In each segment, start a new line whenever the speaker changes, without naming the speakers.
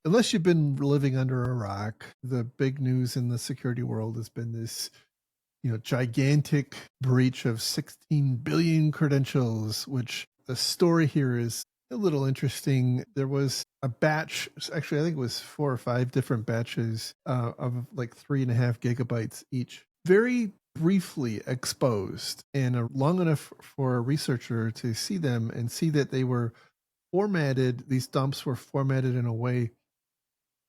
Unless you've been living under a rock, the big news in the security world has been this, gigantic breach of 16 billion credentials, which the story here is a little interesting. There was a batch, actually, I think it was 4 or 5 different batches of like 3.5 gigabytes each. Very briefly exposed and long enough for a researcher to see them and see that they were formatted, these dumps were formatted in a way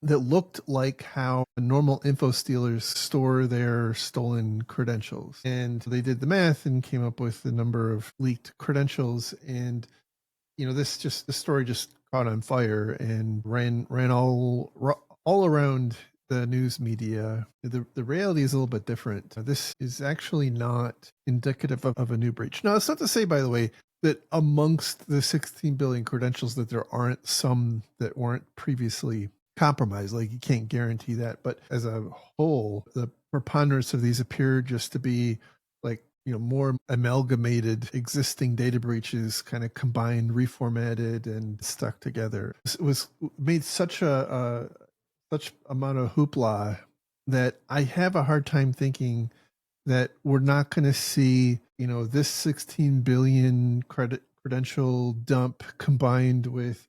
that looked like how normal info stealers store their stolen credentials. And they did the math and came up with the number of leaked credentials. And, the story just caught on fire and ran all around the news media. The reality is a little bit different. This is actually not indicative of a new breach. Now, it's not to say, by the way, that amongst the 16 billion credentials that there aren't some that weren't previously compromised. Like, you can't guarantee that, but as a whole, the preponderance of these appear just to be like, more amalgamated existing data breaches kind of combined, reformatted, and stuck together. It was made such such amount of hoopla that I have a hard time thinking that we're not going to see, this 16 billion credential dump combined with,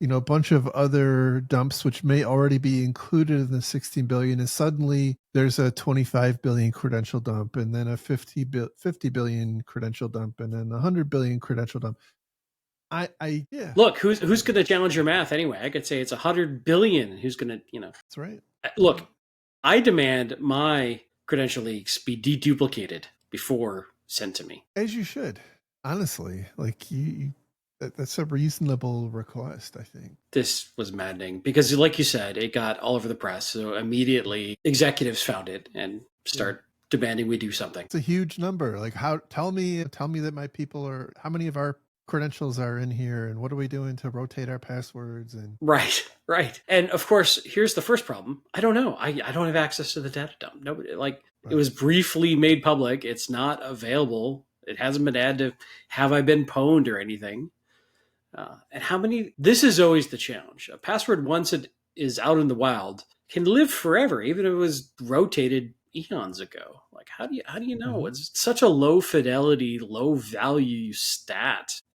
a bunch of other dumps which may already be included in the 16 billion, and suddenly there's a 25 billion credential dump, and then a 50 billion credential dump, and then a 100 billion credential dump. Yeah.
Look, who's going to challenge your math anyway? I could say it's 100 billion. Who's going to,
That's right.
Look, I demand my credential leaks be deduplicated before sent to me.
As you should, honestly. Like, that's a reasonable request, I think.
This was maddening because, like you said, it got all over the press. So immediately executives found it and start demanding we do something.
It's a huge number. Like, tell me that my people how many of our credentials are in here, and what are we doing to rotate our passwords? And
right. And of course, here's the first problem. I don't know. I don't have access to the data dump. Nobody, it was briefly made public. It's not available. It hasn't been added to have I been pwned or anything. And how many? This is always the challenge. A password, once it is out in the wild, can live forever, even if it was rotated eons ago. Like, how do you know? It's such a low fidelity, low value stat.